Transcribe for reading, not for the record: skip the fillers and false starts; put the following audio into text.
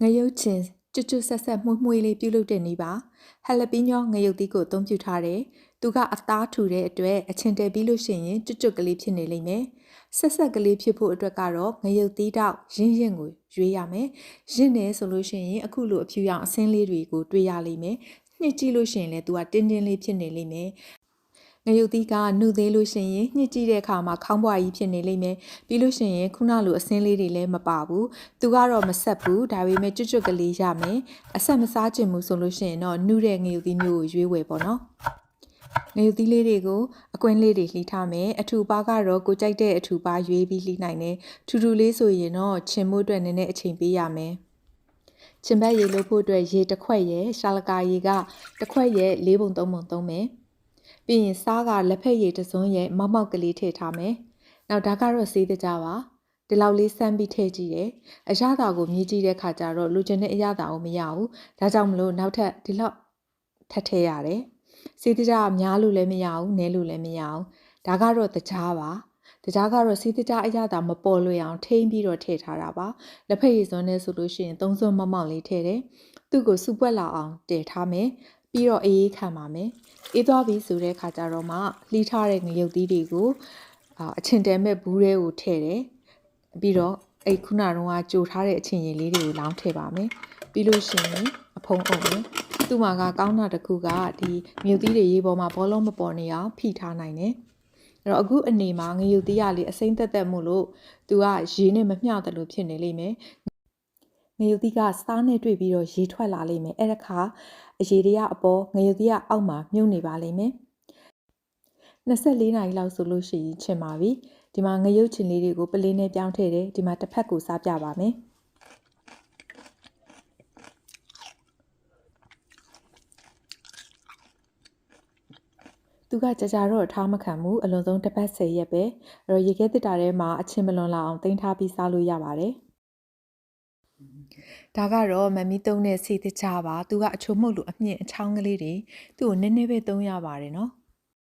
ငရုတ်ချင်းကျွတ်ဆက်ဆက်မှုလေးပြုလုပ်တဲ့နည်းပါဟယ်လပီညောငရုတ်သီးကိုအသုံးပြုထားတယ်သူကအသားထူတဲ့အတွက်အချင်းတဲပြီးလို့ရှိရင်ကျွတ်ကလေးဖြစ်နေလိမ့်မယ်ဆက်ကလေးဖြစ်ဖို့အတွက်ကတော့ငရုတ်သီးတောက်ရင်းကိုရွေးရမယ်ရင်းနေဆိုလို့ရှိရင်အခုလိုအဖြူရောင်အဆင်းလေးတွေကိုတွေ့ရလိမ့်မယ်ညှစ်ကြည့်လို့ရှိရင်လည်းသူကတင်းလေးဖြစ်နေလိမ့်မယ်ငရုတ်သီးကနှုတ်သေးလို့ရှိရင်ညှစ်ကြည့်တဲ့အခါမှာခေါင်းပွားကြီးဖြစ်နေလိမ့်မယ်ပြီးလို့ရှိရင်ခုနလိုအစင်းလေးတွေလည်းမပါဘူးသူကတော့မဆက်ဘူးဒါပေမဲ့ကျွတ်ကလေးရမယ်အဆက်မစားချင်ဘူးဆိုလို့ရှိရင်တော့နှုတဲ့ငရုတ်သီးမျိုးကိုရွေးဝယ်ပေါ့နော်ငရုတ်သီးလေးတွေကိုအကွင်းလေးတွေလှီးထားမယ်အထူပါကတော့ကိုကြိုက်တဲ့အထူပါရွေးပြီးလှီးနိုင်တယ်ထူထူလေးဆိုရင်တော့ချင်မို့အတွက်နည်းနည်းအချိန်ပေးရမယ်ချင်ဘက်ရေလို့ဖို့အတွက်ရေတစ်ခွက်ရဲ့ရှာလကာရေကတစ်ခွက်ရဲ့၄ပုံ၃ပုံသုံးမယ်ပြီးရင်စားကလက်ဖက်ရည်တစ်စုံရဲ့မောက်ကလေးထည့်ထားမယ်။နောက်ဒါကတော့စေးတကြပါ။ဒီလောက်လေးစမ်းပြီးထည့်ကြည့်တယ်။အရသာကိုမြည်ကြည့်တဲ့ခါကျတော့လူကျင်တဲ့အရသာကိုမရဘူး။ဒါကြောင့်မလို့နောက်ထပ်ဒီလောက်ထပ်ထည့်ရတယ်။စေးတကြကများလို့လည်းမရဘူး၊နည်းလို့လည်းမရဘူး။ဒါကတော့တကြားပါ။တကြားကတော့စေးတကြအရသာမပေါ်လွင်အောင်ထိန်းပြီးတော့ထည့်ထားတာပါ။လက်ဖက်ရည်စွန်းနဲ့ဆိုလို့ရှိရင်၃စွန်းမောက်လေးထည့်တယ်။သူ့ကိုစူပွက်လာအောင်တည်ထားမယ်။ပြီးတော့အေးခံပါမယ်အေးသွားပြီဆိုတဲ့ခါကျတော့မှလှီးထားတဲ့ငရုတ်သီးတွေကိုအချင်တဲမဲ့ဘူးထဲကိုထည့်တယ်ပြီးတော့အဲ့ခုနကတော့ကြိုထားတဲ့အချင်ရည်လေးတွေကိုလောင်းထည့်ပါမယ်ပြီးလို့ရှိရင်အဖုံးအုပ်မယ်သူ့မှာကကောင်းတာတစ်ခုကဒီငရုတ်သီးတွေရေပေါ်မှာဘောလုံးမပေါ်နေအောင်ဖိထားနိုင်တယ်အဲ့တော့အခုအနေမှာငရုတ်သီးရလေးအစိမ့်သက်မှုလို့သူကရေနဲ့မမျှတယ်လို့ဖြစ်နေလိမ့်မယ်ငရုတ်သီးကစားနဲ့တွေ့ပြီးတော့ရေထွက်လာလိမ့်မယ်အဲ့ဒါခါအရေတွေကအပေါ်ငရုတ်သီးကအောက်မှာမြုပ်နေပါလိမ့်မယ်24နာရီလောက်ဆိုလို့ရှိရင်ချင်ပါပြီဒီမှာငရုတ်ချင်လေးတွေကိုပလင်းနဲ့ပြောင်းထည့်တယ်ဒီမှာတစ်ဖက်ကိုစားပြပါမယ်သူကကြာတော့ထားမခံဘူးအလွန်ဆုံးတစ်ပတ်10ရက်ပဲအဲ့တော့ရေခဲတစ်တာထဲမှာအချင်းမလွန်လာအောင်တင်ထားပြီးစားလို့ရပါတယ်ဒါကတော့မမီသုံးတဲ့စီတကြပါသူကအချိုမှုလို့အမြင့်အချောင်းကလေးတွေသူ့ကိုနည်းနည်းပဲသုံးရပါတယ်နော်